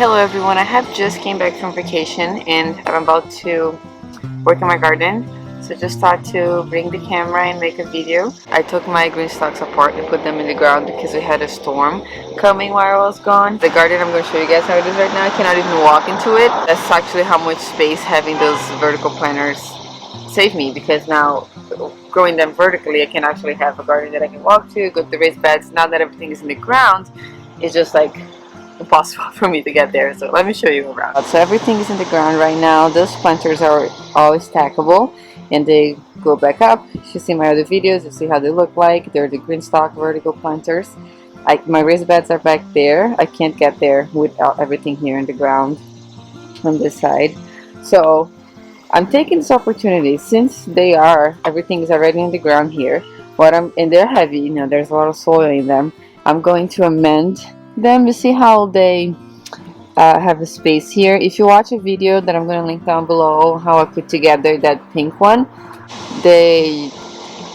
Hello everyone, I have just came back from vacation and I'm about to work in my garden. So just thought to bring the camera and make a video. I took my green stalks apart and put them in the ground because we had a storm coming while I was gone. The garden, I'm going to show you guys how it is right now. I cannot even walk into it. That's actually how much space having those vertical planters saved me, because now growing them vertically I can actually have a garden that I can walk to, go to the raised beds. Now that everything is in the ground, it's just like impossible for me to get there. So let me show you around. So everything is in the ground right now. Those planters are all stackable and they go back up. You should see my other videos, you see how they look like. They're the GreenStalk vertical planters. My raised beds are back there. I can't get there without everything here in the ground on this side. So I'm taking this opportunity, since everything is already in the ground here, and they're heavy, you know, there's a lot of soil in them. I'm going to amend them. You see how they have a space here. If you watch a video that I'm going to link down below, how I put together that pink one, the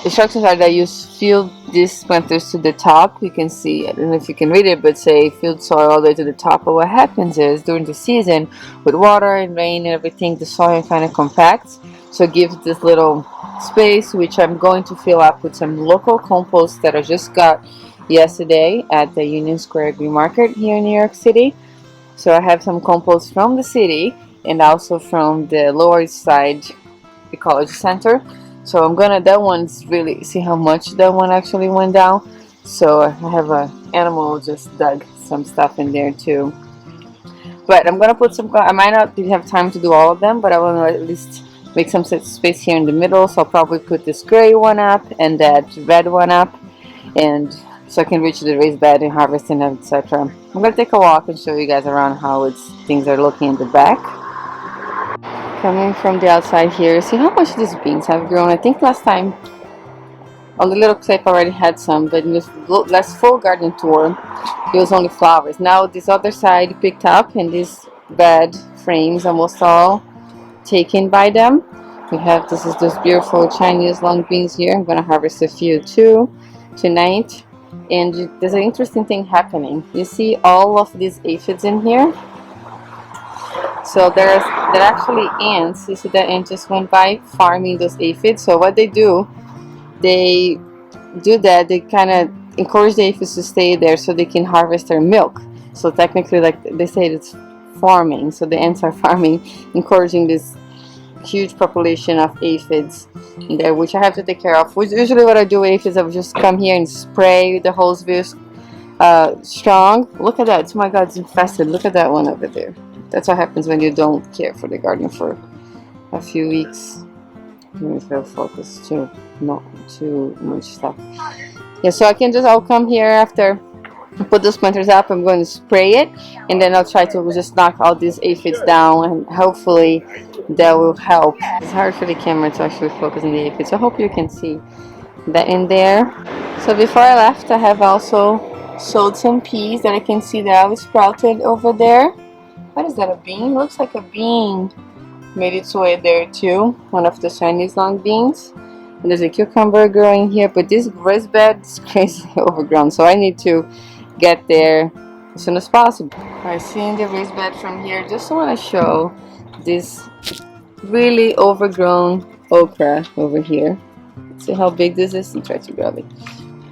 instructions are that you fill these planters to the top. You can see, I don't know if you can read it, but say filled soil all the way to the top. But what happens is during the season, with water and rain and everything, the soil kind of compacts, so it gives this little space, which I'm going to fill up with some local compost that I just got yesterday at the Union Square Green Market here in New York City. So I have some compost from the city and also from the Lower East Side Ecology Center. So I'm gonna, that one's really, see how much that one actually went down. So I have an animal just dug some stuff in there too. But I'm gonna put some, I might not have time to do all of them, but I want to at least make some space here in the middle. So I'll probably put this gray one up and that red one up, and so I can reach the raised bed and harvest and etc. I'm gonna take a walk and show you guys around how things are looking in the back. Coming from the outside here, see how much these beans have grown. I think last time on the little clip I already had some, but in this last full garden tour it was only flowers. Now this other side picked up, and these bed frames almost all taken by them. We have, this is those beautiful Chinese long beans here. I'm gonna harvest a few too tonight. And there's an interesting thing happening. You see all of these aphids in here? So they're actually ants. You see that ant just went by farming those aphids. So what they do that, they kind of encourage the aphids to stay there so they can harvest their milk. So technically, like they say, it's farming. So the ants are farming, encouraging this huge population of aphids in there, which I have to take care of. Which usually what I do with aphids, I would just come here and spray the hose very strong. Look at that. Oh my god, it's infested. Look at that one over there. That's what happens when you don't care for the garden for a few weeks. Let me feel focused too. Not too much stuff. Yeah, so I'll come here after I put those planters up. I'm going to spray it, and then I'll try to just knock all these aphids down, and hopefully that will help. It's hard for the camera to actually focus on the aphids, so I hope you can see that in there. So before I left, I have also sowed some peas that I can see that I sprouted over there. What is that, a bean? Looks like a bean made its way there too. One of the Chinese long beans. And there's a cucumber growing here, but this raised bed is crazy overgrown, so I need to get there as soon as possible. Alright, seeing the raised bed from here, just want to show this really overgrown okra over here. See how big this is? Try to grab it.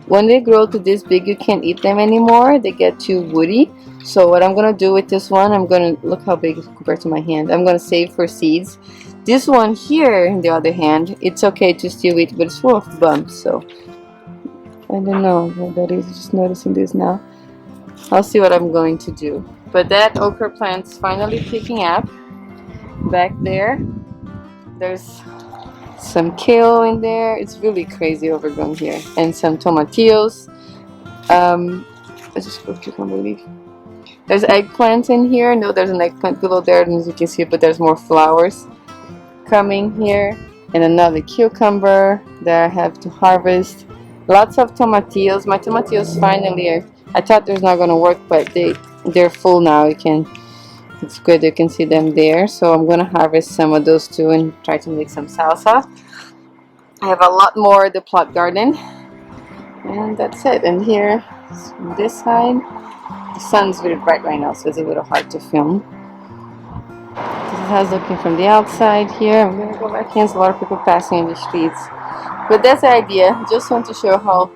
When they grow to this big, you can't eat them anymore. They get too woody. So what I'm gonna do with this one, I'm gonna, look how big compared to my hand, I'm gonna save for seeds. This one here, on the other hand, it's okay to still eat, but it's full of bumps, so I don't know what that is. Just noticing this now. I'll see what I'm going to do. But that okra plant's finally picking up. Back there, there's some kale in there. It's really crazy overgrown here, and some tomatillos. I just put cucumber leaf. There's eggplants in here. No, there's an eggplant below there, as you can see, but there's more flowers coming here, and another cucumber that I have to harvest. Lots of tomatillos. My tomatillos finally are, I thought there's not gonna work, but they're full now. It's good, you can see them there. So I'm gonna harvest some of those too and try to make some salsa. I have a lot more the plot garden, and that's it. And here on this side The sun's really bright right now, so it's a little hard to film. This is how it's looking from the outside here. I'm gonna go back in. There's a lot of people passing in the streets. But that's the idea. Just want to show how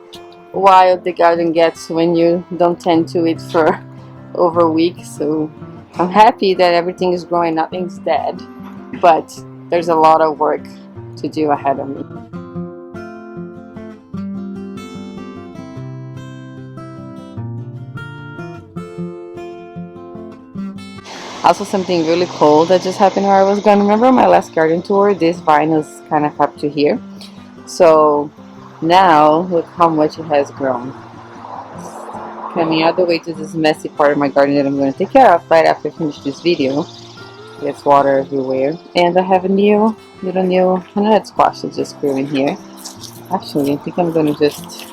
wild the garden gets when you don't tend to it for over a week. So I'm happy that everything is growing, nothing's dead, but there's a lot of work to do ahead of me. Also, something really cool that just happened where I was going. Remember my last garden tour? This vine was kind of up to here. So now look how much it has grown. Coming all the way to this messy part of my garden that I'm going to take care of right after I finish this video. There's water everywhere. And I have a little nut squash that's just growing here. Actually, I think I'm going to just,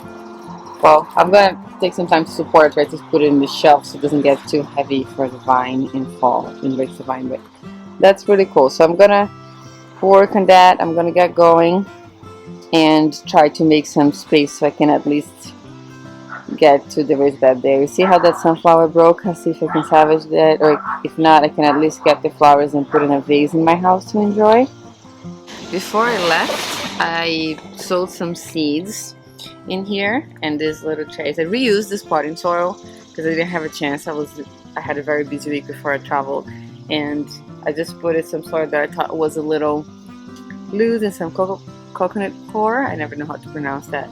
well, I'm going to take some time to support it, try to put it in the shelf so it doesn't get too heavy for the vine and fall and break the vine. But that's really cool. So I'm going to work on that. I'm going to get going and try to make some space so I can at least get to the raised bed there. You see how that sunflower broke? I'll see if I can salvage that, or if not, I can at least get the flowers and put in a vase in my house to enjoy. Before I left, I sowed some seeds in here and these little trays. I reused this potting soil because I didn't have a chance. I had a very busy week before I traveled, and I just put in some soil that I thought was a little loose and some coconut coir. I never know how to pronounce that,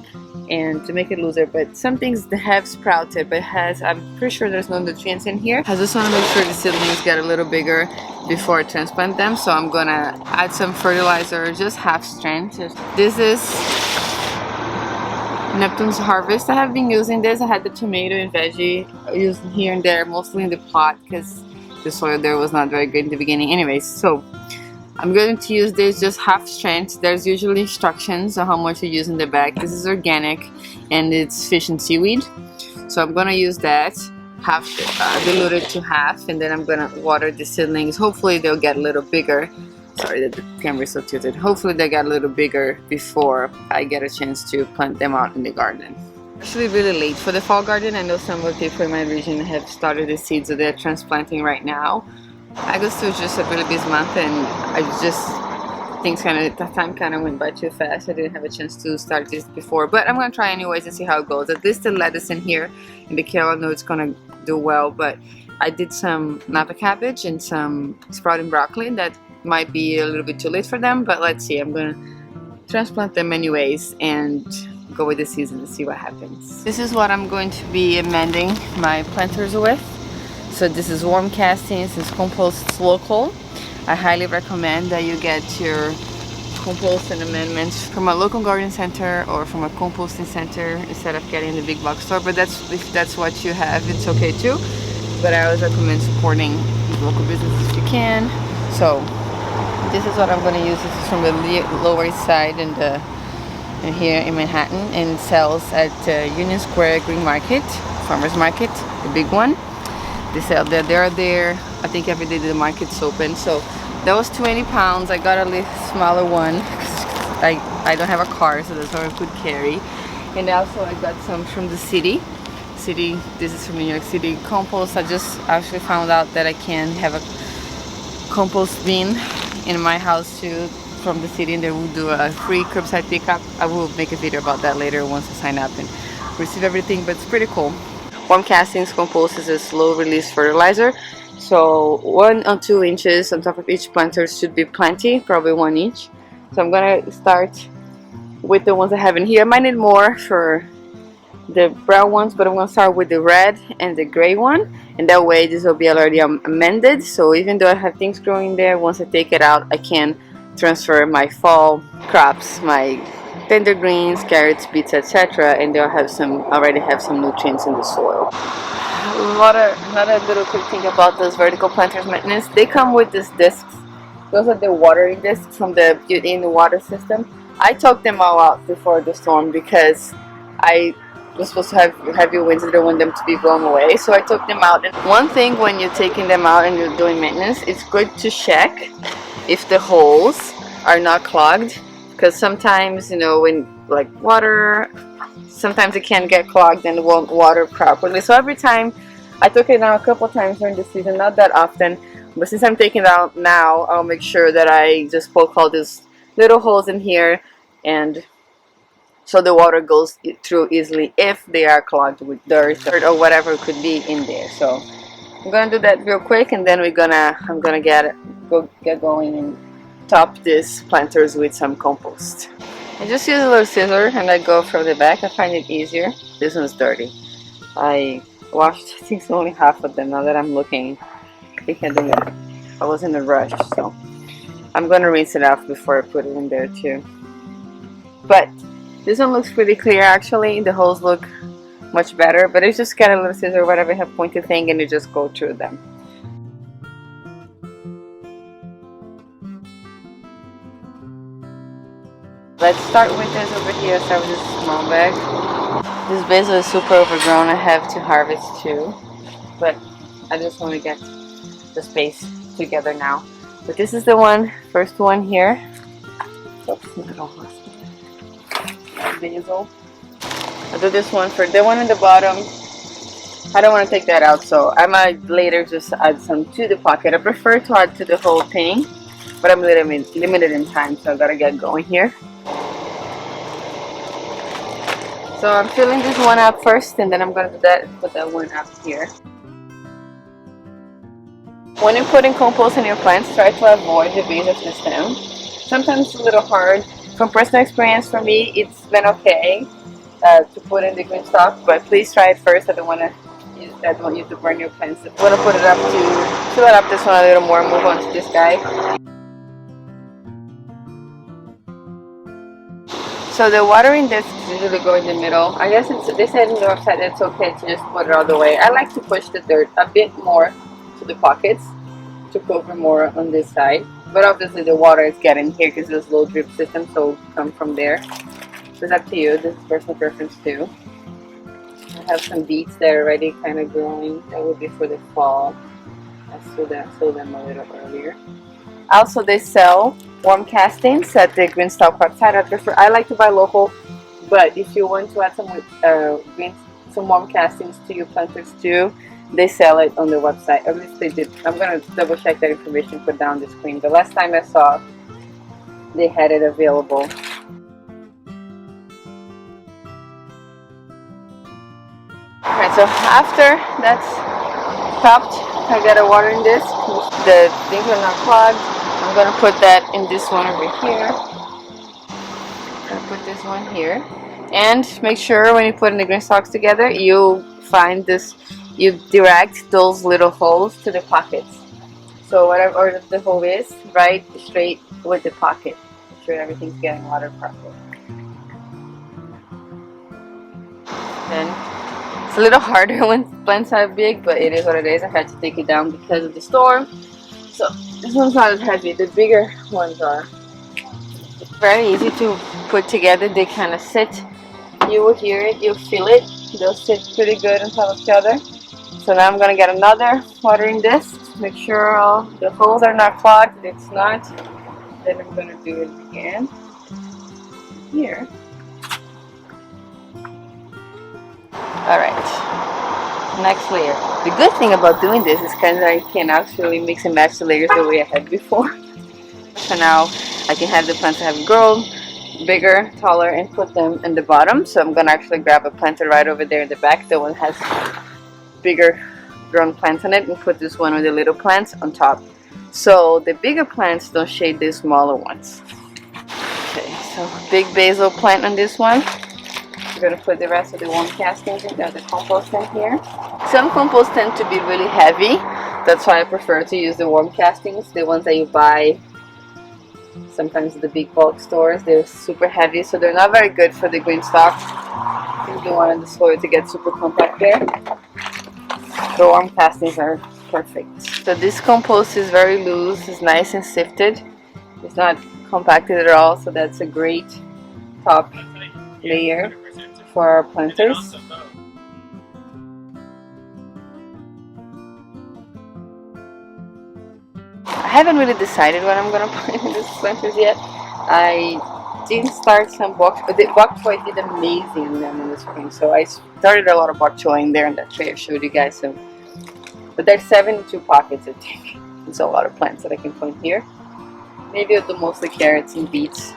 and to make it looser. But some things have sprouted, but I'm pretty sure there's no nutrients in here. I just want to make sure the seedlings get a little bigger before I transplant them, so I'm gonna add some fertilizer, just half strength. This is Neptune's Harvest. I have been using this. I had the tomato and veggie used here and there, mostly in the pot because the soil there was not very good in the beginning. Anyways, so I'm going to use this just half strength. There's usually instructions on how much you use in the bag. This is organic and it's fish and seaweed. So I'm going to use that, half diluted to half, and then I'm going to water the seedlings. Hopefully they'll get a little bigger. Sorry that the camera is so tilted. Hopefully they get a little bigger before I get a chance to plant them out in the garden. Actually really late for the fall garden. I know some of the people in my region have started the seeds, so they're transplanting right now. August was just a really busy month, and time kind of went by too fast. I didn't have a chance to start this before, but I'm gonna try anyways and see how it goes. At least the lettuce in here and the kale, I know it's gonna do well, but I did some napa cabbage and some sprouting broccoli that might be a little bit too late for them, but let's see. I'm gonna transplant them anyways and go with the season and see what happens. This is what I'm going to be amending my planters with. So this is worm castings, this compost local. I highly recommend that you get your compost and amendments from a local garden center or from a composting center instead of getting the big box store. But if that's what you have, it's okay too. But I always recommend supporting local businesses if you can. So this is what I'm going to use. This is from the Lower East Side and here in Manhattan, and sells at Union Square Green Market, Farmers Market, the big one. They sell there. They're there. I think every day the market's open. So that was 20 pounds. I got a little smaller one because I don't have a car, so that's all I could carry. And also I got some from the city. This is from New York City compost. I just actually found out that I can have a compost bin in my house too from the city, and they will do a free curbside pickup. I will make a video about that later once I sign up and receive everything, but it's pretty cool. Worm castings compost is a slow release fertilizer, so 1 or 2 inches on top of each planter should be plenty, probably 1 each. So I'm gonna start with the ones I have in here. I might need more for the brown ones, but I'm gonna start with the red and the gray one, and that way this will be already amended. So even though I have things growing there, once I take it out, I can transfer my fall crops, my tender greens, carrots, beets, etc., and they'll already have some nutrients in the soil. Another little quick thing about those vertical planters maintenance, they come with these discs. Those are the watering discs from the in the water system. I took them all out before the storm because I was supposed to have heavy winds. I don't want them to be blown away, so I took them out. And one thing when you're taking them out and you're doing maintenance, it's good to check if the holes are not clogged, because sometimes, you know, when like water, sometimes it can get clogged and it won't water properly. So every time I took it now a couple times during the season, not that often, but since I'm taking it out now, I'll make sure that I just poke all these little holes in here, and so the water goes through easily if they are clogged with dirt or whatever could be in there. So I'm gonna do that real quick, and then I'm gonna get going and top these planters with some compost. I just use a little scissor and I go from the back. I find it easier. This one's dirty. I washed, I think, only half of them. Now that I'm looking, I think I was in a rush, so I'm gonna rinse it off before I put it in there too. But this one looks pretty clear actually. The holes look much better, but it's just got a little scissor, whatever, have pointed thing, and you just go through them. Let's start with this over here. Start with this small bag. This basil is super overgrown. I have to harvest too, but I just want to get the space together now. But this is the first one here. Oops, basil. I'll do this one for the one in the bottom. I don't want to take that out, so I might later just add some to the pocket. I prefer to add to the whole thing, but I'm limited in time, so I gotta get going here. So I'm filling this one up first, and then I'm gonna do that, put that one up here. When you're putting compost in your plants, try to avoid the base of the stem. Sometimes it's a little hard. From personal experience, for me, it's been okay to put in the GreenStalk, but please try it first. I don't want you to burn your plants. I'm gonna put it up to fill it up this one a little more. Move on to this guy. So the watering discs usually go in the middle. I guess they said in the website that it's okay to just put it all the way. I like to push the dirt a bit more to the pockets to cover more on this side. But obviously the water is getting here because there's a low drip system, so come from there. So it's up to you. This is personal preference too. I have some beets that are already kind of growing. That will be for the fall. I sold them a little earlier. Also, they sell worm castings at the GreenStalk website. I like to buy local, but if you want to add some worm castings to your planters too, they sell it on the website. At least they did. I'm gonna double check that information, put down the screen. The last time I saw, they had it available. Alright, so after that's topped, I got a watering disc. The things are not clogged. I'm gonna put that in this one over here. I'm gonna put this one here. And make sure when you put in the GreenStalks together, you find this, you direct those little holes to the pockets. So whatever order the hole is, right straight with the pocket. Make sure everything's getting water properly. Then it's a little harder when plants are big, but it is what it is. I had to take it down because of the storm. So this one's not as heavy. The bigger ones are. It's very easy to put together. They kind of sit. You will hear it. You'll feel it. They'll sit pretty good on top of each other. So now I'm going to get another watering disc. Make sure all the holes are not clogged. If it's not, then I'm going to do it again. Here. Alright, next layer. The good thing about doing this is I can actually mix and match the layers the way I had before. So now I can have the plants that have grown bigger, taller, and put them in the bottom. So I'm going to actually grab a planter right over there in the back. The one has bigger grown plants on it, and put this one with the little plants on top. So the bigger plants don't shade the smaller ones. Okay, so big basil plant on this one. We're going to put the rest of the worm castings in there, the compost in here. Some compost tend to be really heavy. That's why I prefer to use the worm castings, the ones that you buy sometimes at the big bulk stores. They're super heavy, so they're not very good for the GreenStalk. You don't want the soil to get super compact there. The worm castings are perfect. So this compost is very loose, it's nice and sifted. It's not compacted at all, so that's a great top layer for our planters. I haven't really decided what I'm going to put in these planters yet. I did start some bok choy. Did amazing in them in the spring, so I started a lot of bok choy in there in that tray I showed you guys. So But there's 72 pockets, I think. It's a lot of plants that I can put here. Maybe I'll do mostly carrots and beets.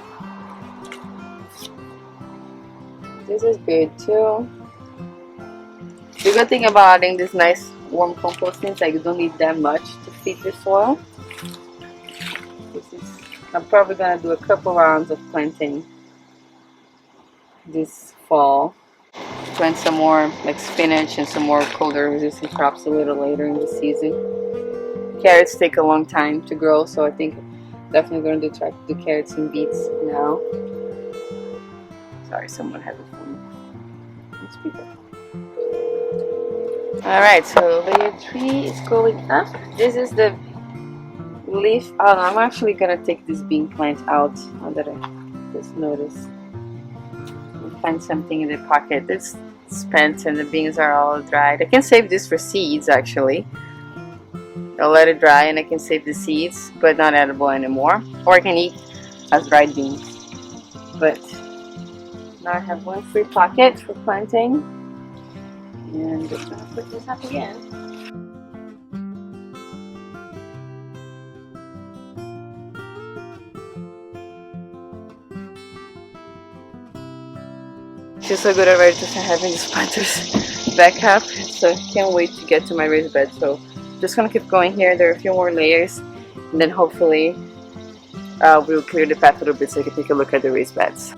This is good too. The good thing about adding this nice warm compost is that you don't need that much to feed the soil. I'm probably gonna do a couple rounds of planting this fall. Plant some more like spinach and some more colder resistant crops a little later in the season. Carrots take a long time to grow, so I think definitely going to try to do carrots and beets now. Sorry, someone had the phone on speaker. Alright, so layer 3 is going up. This is the leaf. Oh, no, I'm actually going to take this bean plant out now that I just noticed. I'll find something in the pocket. It's spent and the beans are all dried. I can save this for seeds actually. I'll let it dry and I can save the seeds, but not edible anymore. Or I can eat as dried beans. But now I have one free pocket for planting. And I'm just going to put this up again. It feels so good already to start having these planters back up. So I can't wait to get to my raised bed. So just gonna keep going here. There are a few more layers, and then hopefully we'll clear the path a little bit so you can take a look at the raised beds.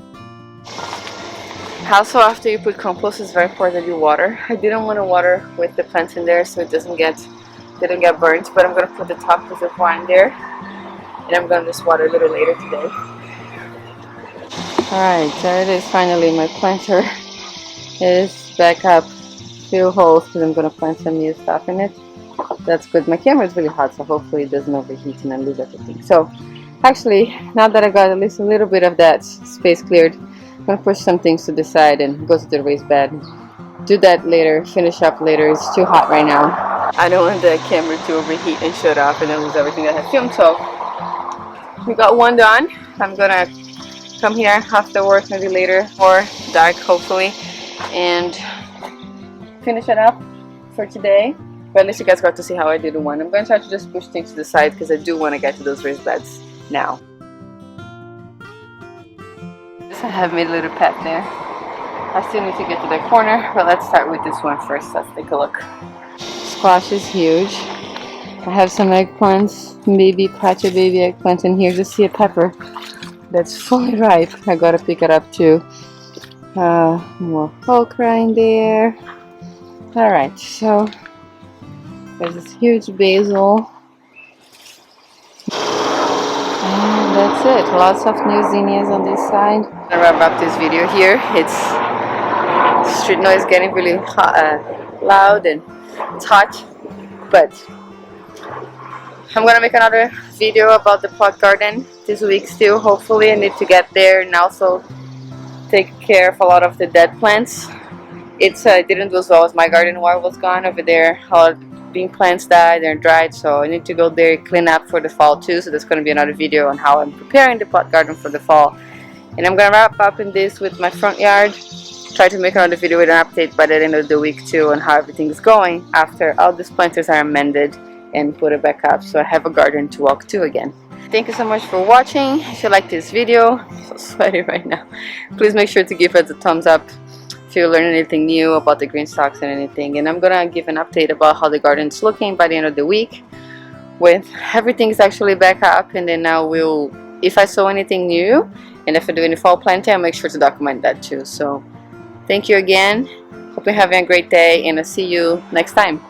Also, after you put compost, it's very important that you water. I didn't want to water with the plants in there so it didn't get burnt, but I'm gonna put the top reservoir in there, and I'm gonna just water a little later today. Alright, there it is. Finally, my planter is back up. Few holes because I'm gonna plant some new stuff in it. That's good. My camera is really hot, so hopefully it doesn't overheat and I lose everything. So actually, now that I got at least a little bit of that space cleared, I'm going to push some things to the side and go to the raised bed. Do that later, finish up later. It's too hot right now. I don't want the camera to overheat and shut off and then lose everything that I filmed. So we got one done. I'm going to come here after work, maybe later, or dark hopefully, and finish it up for today. But at least you guys got to see how I did one. I'm going to try to just push things to the side because I do want to get to those raised beds now. I have made a little path there. I still need to get to that corner, but let's start with this one first. Let's take a look. Squash is huge. I have some eggplants, maybe patcha baby eggplants in here. Just see a pepper that's fully ripe. I gotta pick it up too. More okra in there. Alright, so there's this huge basil. And that's it. Lots of new zinnias on this side. I'm gonna wrap up this video here. It's street noise getting really loud and it's hot, but I'm gonna make another video about the pot garden this week still. Hopefully I need to get there and also take care of a lot of the dead plants. It didn't do as well as my garden while I was gone over there. A lot of bean plants died and dried, so I need to go there clean up for the fall too. So there's going to be another video on how I'm preparing the pot garden for the fall. And I'm going to wrap up in this with my front yard. Try to make another video with an update by the end of the week too on how everything is going after all these planters are amended and put it back up, so I have a garden to walk to again. Thank you so much for watching. If you like this video, I'm so sweaty right now, please make sure to give us a thumbs up if you learn anything new about the GreenStalks and anything. And I'm gonna give an update about how the garden's looking by the end of the week with everything's actually back up, and then now if I saw anything new and if I do any fall planting, I'll make sure to document that too. So thank you again. Hope you're having a great day, and I'll see you next time.